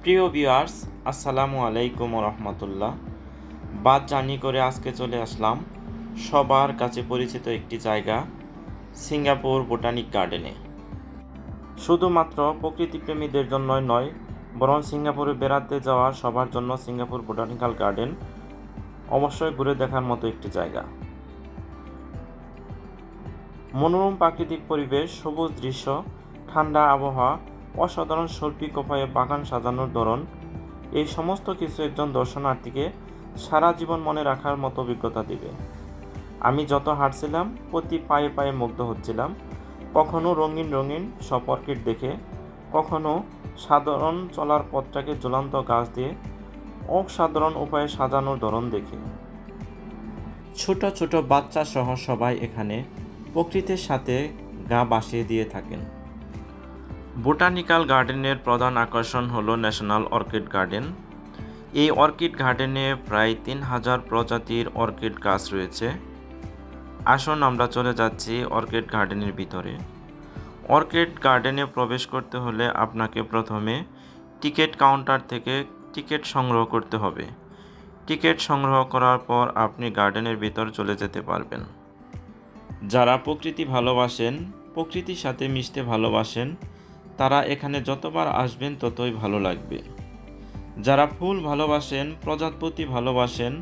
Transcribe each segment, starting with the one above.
প্রিয় ভিউয়ার্স, আসসালামু আলাইকুম রহমতুল্লাহ। বাস জার্নি করে আজকে চলে আসলাম সবার কাছে পরিচিত একটি জায়গা, সিঙ্গাপুর বোটানিক গার্ডেনে। শুধুমাত্র প্রকৃতিপ্রেমীদের জন্যই নয়, বরং সিঙ্গাপুরে বেড়াতে যাওয়া সবার জন্য সিঙ্গাপুর বোটানিক্যাল গার্ডেন অবশ্যই ঘুরে দেখার মতো একটি জায়গা। মনোরম প্রাকৃতিক পরিবেশ, সবুজ দৃশ্য, ঠান্ডা আবহাওয়া, অসাধারণ শৈল্পিক উপায়ে বাগান সাজানোর ধরন, এই সমস্ত কিছু একজন দর্শনার্থীকে সারা জীবন মনে রাখার মতো অভিজ্ঞতা দিবে। আমি যত হাঁটছিলাম প্রতি পায়ে পায়ে মুগ্ধ হচ্ছিলাম, কখনো রঙিন রঙিন সব অর্কিড দেখে, কখনো সাধারণ চলার পথটাকে ঝুলন্ত গাছ দিয়ে অসাধারণ উপায়ে সাজানোর ধরন দেখে। ছোট ছোট বাচ্চা সহ সবাই এখানে প্রকৃতির সাথে গা ভাসিয়ে দিয়ে থাকেন। বোটানিক্যাল গার্ডেনের প্রধান আকর্ষণ হলো ন্যাশনাল অর্কিড গার্ডেন। এই অর্কিড গার্ডেনে প্রায় 3000 প্রজাতির অর্কিড গাছ রয়েছে। আসুন আমরা চলে যাচ্ছি অর্কিড গার্ডেনের ভিতরে। অর্কিড গার্ডেনে প্রবেশ করতে হলে আপনাকে প্রথমে টিকিট কাউন্টার থেকে টিকিট সংগ্রহ করতে হবে। টিকিট সংগ্রহ করার পর আপনি গার্ডেনের ভিতর চলে যেতে পারবেন। যারা প্রকৃতি ভালোবাসেন, প্রকৃতির সাথে মিশতে ভালোবাসেন, তারা এখানে যতবার আসবেন ততই ভালো লাগবে। যারা ফুল ভালোবাসেন, প্রজাপতি ভালোবাসেন,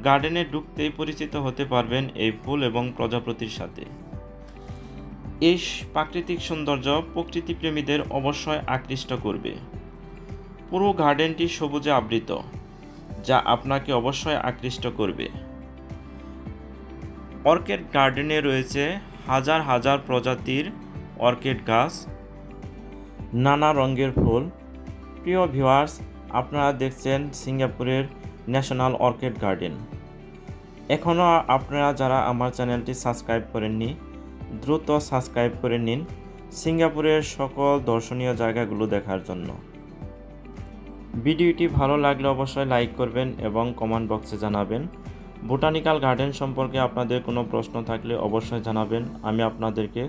গার্ডেনে ঢুকতেই পরিচিত হতে পারবেন এই ফুল এবং প্রজাপতির সাথে। এই প্রাকৃতিক সৌন্দর্য প্রকৃতিপ্রেমীদের অবশ্যই আকৃষ্ট করবে। পুরো গার্ডেনটি সবুজে আবৃত, যা আপনাকে অবশ্যই আকৃষ্ট করবে। অর্কিড গার্ডেনে রয়েছে হাজার হাজার প্রজাতির অর্কিড গাছ, নানা রঙের ফুল। প্রিয় ভিউয়ার্স, আপনারা দেখছেন সিঙ্গাপুরের ন্যাশনাল অর্কিড গার্ডেন। এখনও আপনারা যারা আমার চ্যানেলটি সাবস্ক্রাইব করেননি, দ্রুত সাবস্ক্রাইব করে নিন সিঙ্গাপুরের সকল দর্শনীয় জায়গাগুলো দেখার জন্য। ভিডিওটি ভালো লাগলে অবশ্যই লাইক করবেন এবং কমেন্ট বক্সে জানাবেন। বোটানিক্যাল গার্ডেন সম্পর্কে আপনাদের কোনো প্রশ্ন থাকলে অবশ্যই জানাবেন, আমি আপনাদেরকে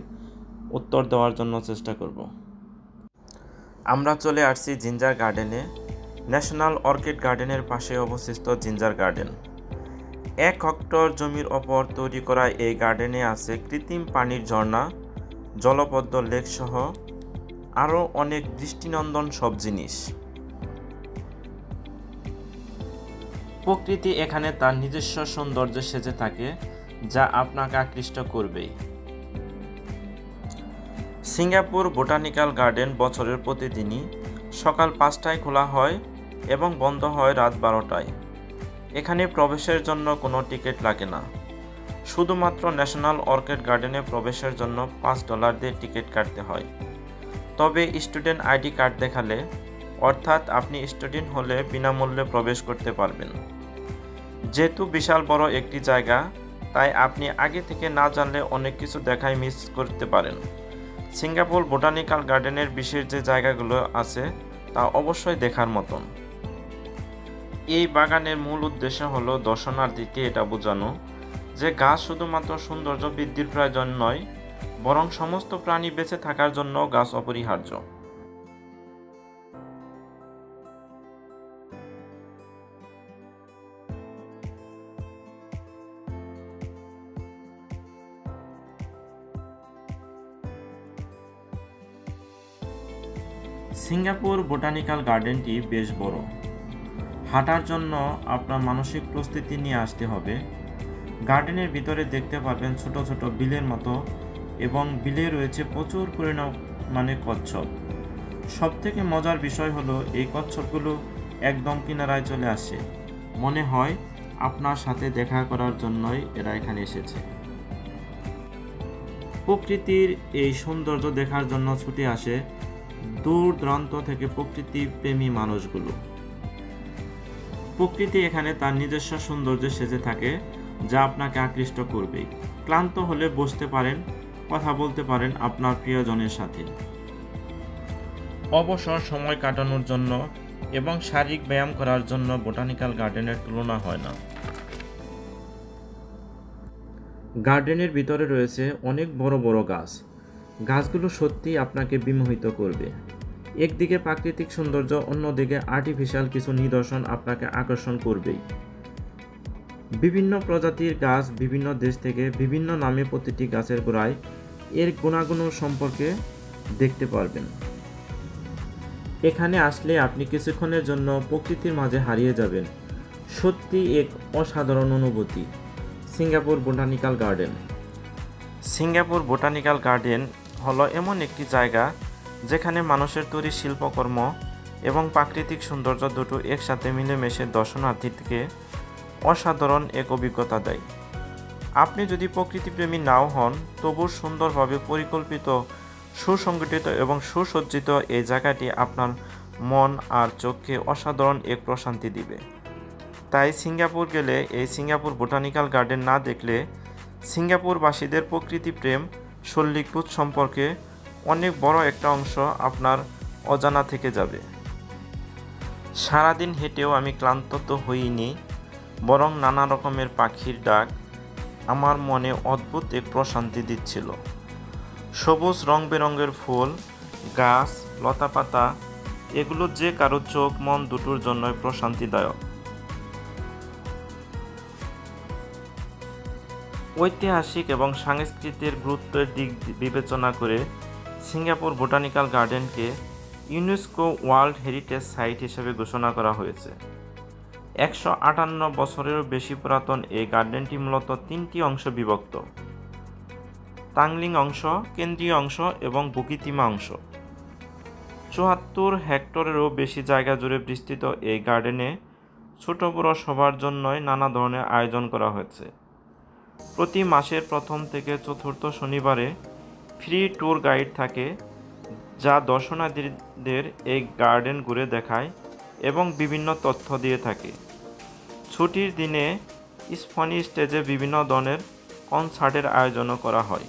উত্তর দেওয়ার জন্য চেষ্টা করব। আমরা চলে আসছি জিঞ্জার গার্ডেনে। ন্যাশনাল অর্কিড গার্ডেনের পাশে অবস্থিত জিঞ্জার গার্ডেন। 1 হেক্টর জমির ওপর তৈরি করা এই গার্ডেনে আছে কৃত্রিম পানির ঝর্ণা, জলবদ্ধ লেক সহ আরও অনেক দৃষ্টিনন্দন সব জিনিস। প্রকৃতি এখানে তার নিজস্ব সৌন্দর্যে সেজে থাকে, যা আপনাকে আকৃষ্ট করবেই। সিঙ্গাপুর বোটানিক্যাল গার্ডেন বছরের প্রতিদিনই সকাল 5টায় খোলা হয় এবং বন্ধ হয় রাত 12টায়। এখানে প্রবেশের জন্য কোনো টিকিট লাগে না। শুধুমাত্র ন্যাশনাল অর্কিড গার্ডেনে প্রবেশের জন্য $5 দিয়ে টিকিট কাটতে হয়। তবে স্টুডেন্ট আইডি কার্ড দেখালে, অর্থাৎ আপনি স্টুডেন্ট হলে বিনামূল্যে প্রবেশ করতে পারবেন। যেহেতু বিশাল বড় একটি জায়গা, তাই আপনি আগে থেকে না জানলে অনেক কিছু দেখায় মিস করতে পারেন। সিঙ্গাপুর বোটানিক্যাল গার্ডেনের বিশেষ যে জায়গাগুলো আছে তা অবশ্যই দেখার মতন। এই বাগানের মূল উদ্দেশ্য হলো দর্শনার্থীকে এটা বোঝানো যে গাছ শুধুমাত্র সৌন্দর্য বৃদ্ধির প্রয়োজন নয়, বরং সমস্ত প্রাণী বেঁচে থাকার জন্য গাছ অপরিহার্য। সিঙ্গাপুর বোটানিক্যাল গার্ডেনটি বেশ বড়। হাঁটার জন্য আপনার মানসিক প্রস্তুতি নিয়ে আসতে হবে। গার্ডেনের ভিতরে দেখতে পাবেন ছোট ছোট বিলের মতো, এবং বিলে রয়েছে প্রচুর পরিমাণে কচ্ছপ। সবথেকে মজার বিষয় হলো এই কচ্ছপগুলো একদম কিনারায় চলে আসে, মনে হয় আপনার সাথে দেখা করার জন্যই এরা এখানে এসেছে। প্রকৃতির এই সৌন্দর্য দেখার জন্য ছুটে আসে দূর দূরান্ত থেকে প্রকৃতি প্রেমী মানুষগুলো। প্রকৃতি এখানে তার নিজস্ব সৌন্দর্যে সেজে থাকে, যা আপনাকে আকৃষ্ট করবে। ক্লান্ত হলে বসতে পারেন, কথা বলতে পারেন আপনার প্রিয়জনের সাথে। অবসর সময় কাটানোর জন্য এবং শারীরিক ব্যায়াম করার জন্য বোটানিক্যাল গার্ডেনের তুলনা হয় না। গার্ডেনের ভিতরে রয়েছে অনেক বড় বড় গাছ। গাছগুলো সত্যিই আপনাকে বিমোহিত করবে। একদিকে প্রাকৃতিক সৌন্দর্য, অন্যদিকে আর্টিফিশিয়াল কিছু নিদর্শন আপনাকে আকর্ষণ করবেই। বিভিন্ন প্রজাতির গাছ, বিভিন্ন দেশ থেকে বিভিন্ন নামে প্রতিটি গাছের গোড়ায় এর গুণাগুণ সম্পর্কে দেখতে পারবেন। এখানে আসলে আপনি কিছুক্ষণের জন্য প্রকৃতির মাঝে হারিয়ে যাবেন। সত্যি এক অসাধারণ অনুভূতি। Singapore botanical garden. Singapore botanical garden হলো এমন একটি জায়গা যেখানে মানুষের তৈরি শিল্পকর্ম এবং প্রাকৃতিক সৌন্দর্য দুটো একসাথে মিলেমিশে দর্শনার্থীকে অসাধারণ এক অভিজ্ঞতা দেয়। আপনি যদি প্রকৃতিপ্রেমী নাও হন, তবু সুন্দরভাবে পরিকল্পিত, সুসংগঠিত এবং সুসজ্জিত এই জায়গাটি আপনার মন আর চোখকে অসাধারণ এক প্রশান্তি দিবে। তাই সিঙ্গাপুর গেলে এই সিঙ্গাপুর বোটানিক্যাল গার্ডেন না দেখলে সিঙ্গাপুরবাসীদের প্রকৃতিপ্রেম, শৈল্পিকবোধ সম্পর্কে অনেক বড় একটা অংশ আপনার অজানা থেকে যাবে। সারাদিন হেঁটেও আমি ক্লান্ত তো হইনি, বরং নানা রকমের পাখির ডাক আমার মনে অদ্ভুত এক প্রশান্তি দিচ্ছিল। সবুজ রং বেরঙের ফুল, গাছ, লতাপাতা, এগুলো যে কারো চোখ মন দুটোর জন্যই প্রশান্তিদায়ক। ঐতিহাসিক এবং সাংস্কৃতিক গুরুত্বের দিক বিবেচনা করে সিঙ্গাপুর বোটানিক্যাল গার্ডেনকে ইউনেস্কো ওয়ার্ল্ড হেরিটেজ সাইট হিসেবে ঘোষণা করা হয়েছে। 158 বছরেরও বেশি পুরাতন এই গার্ডেনটি মূলত 3টি অংশে বিভক্ত: তাংলিং অংশ, কেন্দ্রীয় অংশ এবং বুকিতিমা অংশ। 74 হেক্টরেরও বেশি জায়গা জুড়ে বিস্তৃত এই গার্ডেনে ছোট বড় সবার জন্যই নানা ধরনের আয়োজন করা হয়েছে। প্রতি মাসের প্রথম থেকে চতুর্থ শনিবারে ফ্রি ট্যুর গাইড থাকে, যা দর্শনার্থীদের এই গার্ডেন ঘুরে দেখায় এবং বিভিন্ন তথ্য দিয়ে থাকে। ছুটির দিনে স্পনি স্টেজে বিভিন্ন ধরনের কনসার্টের আয়োজনও করা হয়।